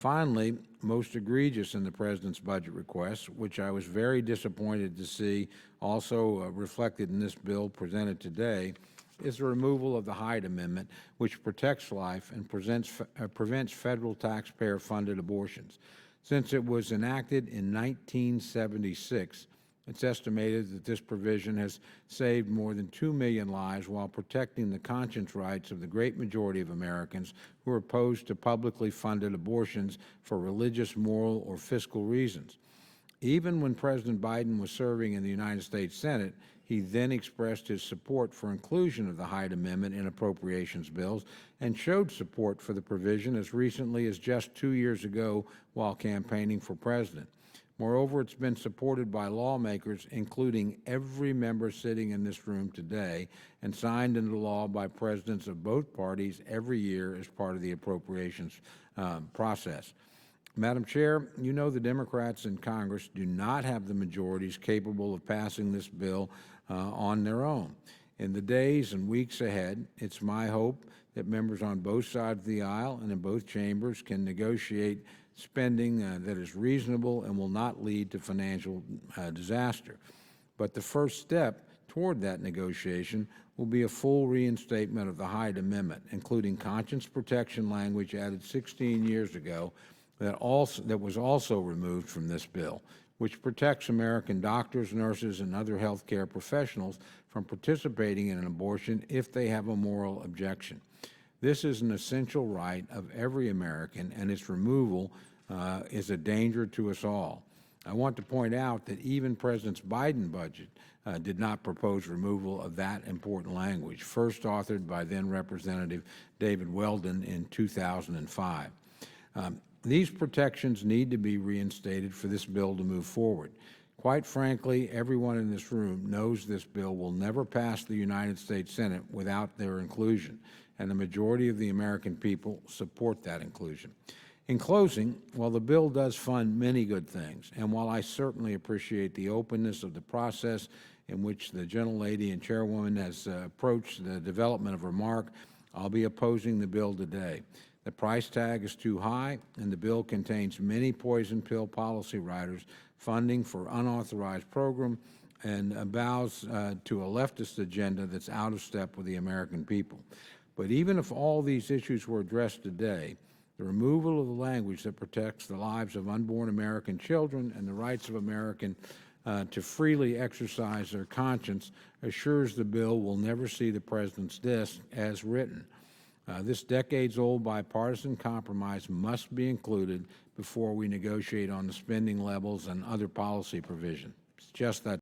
Finally, most egregious in the President's budget request, which I was very disappointed to see also reflected in this bill presented today, is the removal of the Hyde Amendment, which protects life and prevents federal taxpayer-funded abortions. Since it was enacted in 1976, it's estimated that this provision has saved more than 2 million lives while protecting the conscience rights of the great majority of Americans who are opposed to publicly funded abortions for religious, moral, or fiscal reasons. Even when President Biden was serving in the United States Senate, he then expressed his support for inclusion of the Hyde Amendment in appropriations bills and showed support for the provision as recently as just 2 years ago while campaigning for president. Moreover, it's been supported by lawmakers, including every member sitting in this room today, and signed into law by presidents of both parties every year as part of the appropriations process. Madam Chair, you know the Democrats in Congress do not have the majorities capable of passing this bill on their own. In the days and weeks ahead, it's my hope that members on both sides of the aisle and in both chambers can negotiate spending that is reasonable and will not lead to financial disaster. But the first step toward that negotiation will be a full reinstatement of the Hyde Amendment, including conscience protection language added 16 years ago that was also removed from this bill, which protects American doctors, nurses, and other health care professionals from participating in an abortion if they have a moral objection. This is an essential right of every American, and its removal is a danger to us all. I want to point out that even President Biden's budget did not propose removal of that important language, first authored by then Representative David Weldon in 2005. These protections need to be reinstated for this bill to move forward. Quite frankly, everyone in this room knows this bill will never pass the United States Senate without their inclusion, and the majority of the American people support that inclusion. In closing, while the bill does fund many good things, and while I certainly appreciate the openness of the process in which the gentlelady and chairwoman has approached the development of her mark, I'll be opposing the bill today. The price tag is too high, and the bill contains many poison pill policy riders, funding for unauthorized program, and bows to a leftist agenda that's out of step with the American people. But even if all these issues were addressed today, the removal of the language that protects the lives of unborn American children and the rights of Americans to freely exercise their conscience assures the bill will never see the President's desk as written. This decades-old bipartisan compromise must be included before we negotiate on the spending levels and other policy provisions. It's just that